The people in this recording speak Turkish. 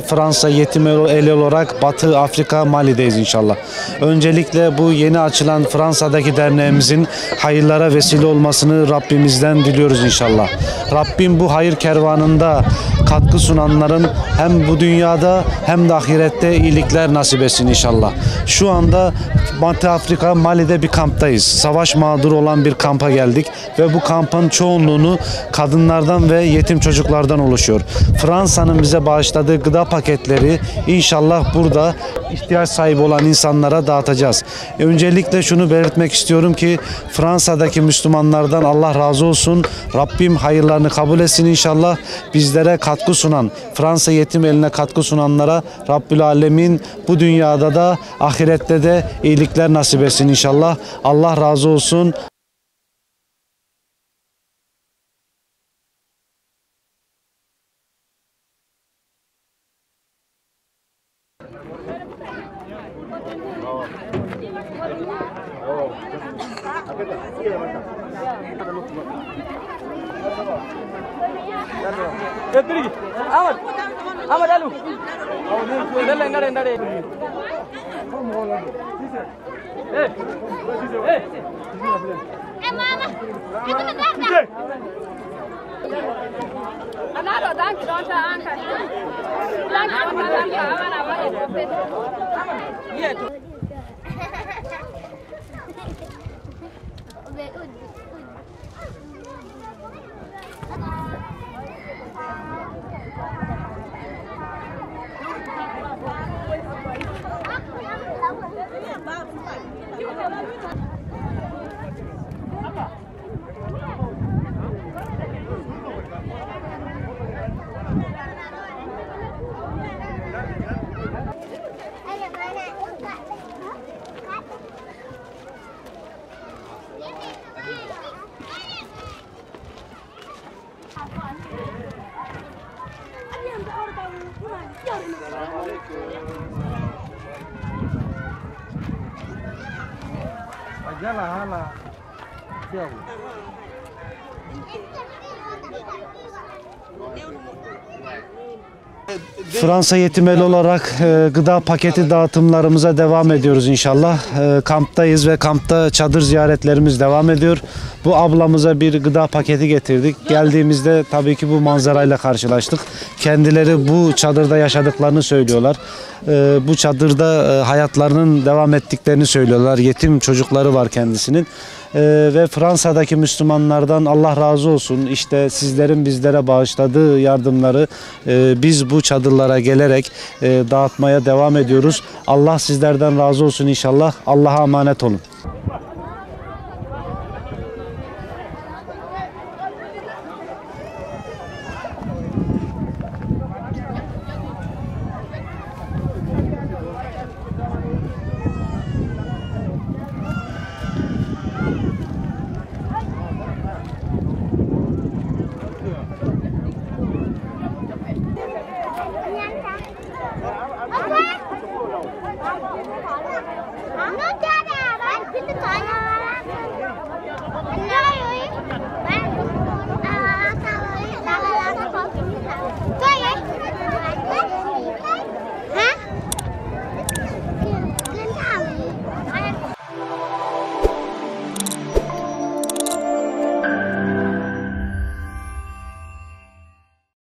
Fransa yetim eli olarak Batı Afrika Mali'deyiz inşallah. Öncelikle bu yeni açılan Fransa'daki derneğimizin hayırlara vesile olmasını Rabbimizden diliyoruz inşallah. Rabbim bu hayır kervanında katkı sunanların hem bu dünyada hem de ahirette iyilikler nasip etsin inşallah. Şu anda Batı Afrika Mali'de bir kamptayız. Savaş mağduru olan bir kampa geldik ve bu kampın çoğunluğunu kadınlardan ve yetim çocuklardan oluşuyor. Fransa'nın bize bağışladığı gıda paketleri inşallah burada ihtiyaç sahibi olan insanlara dağıtacağız. Öncelikle şunu belirtmek istiyorum ki Fransa'daki Müslümanlardan Allah razı olsun. Rabbim hayırlarını kabul etsin inşallah. Bizlere katkı sunan, Fransa yetim eline katkı sunanlara Rabbül Alemin bu dünyada da ahirette de iyilikler nasip etsin inşallah. Allah razı olsun. Ahmad Alu. Ndale. Mama. Another danke donta anka. Danke Fransa yetim eli olarak gıda paketi dağıtımlarımıza devam ediyoruz inşallah. Kamptayız ve kampta çadır ziyaretlerimiz devam ediyor. Bu ablamıza bir gıda paketi getirdik. Geldiğimizde tabii ki bu manzarayla karşılaştık. Kendileri bu çadırda yaşadıklarını söylüyorlar. Bu çadırda hayatlarının devam ettiklerini söylüyorlar. Yetim çocukları var kendisinin. Ve Fransa'daki Müslümanlardan Allah razı olsun. İşte sizlerin bizlere bağışladığı yardımları biz bu çadırlara gelerek dağıtmaya devam ediyoruz. Allah sizlerden razı olsun inşallah. Allah'a emanet olun. Nó chết à, bạn.